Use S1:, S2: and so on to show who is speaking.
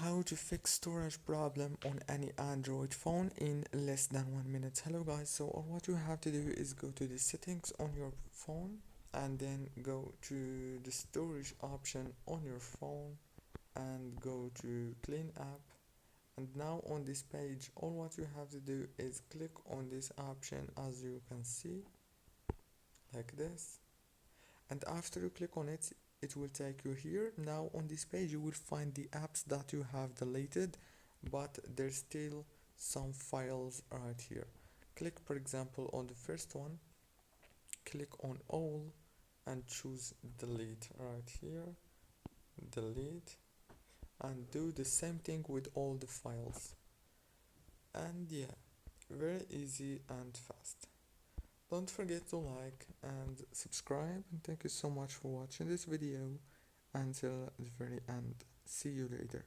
S1: how to fix storage problem on any Android phone in less than 1 minute. Hello guys, so all what you have to do is go to the settings on your phone and then go to the storage option on your phone and go to clean app. And now on this page all what you have to do is click on this option, as you can see, like this. And after you click on it, it will take you here. Now on this page you will find the apps that you have deleted, but there's still some files right here. Click for example on the first one, click on all and choose delete right here, delete, and do the same thing with all the files. And yeah, very easy and fast. Don't forget to like and subscribe, and thank you so much for watching this video until the very end. See you later.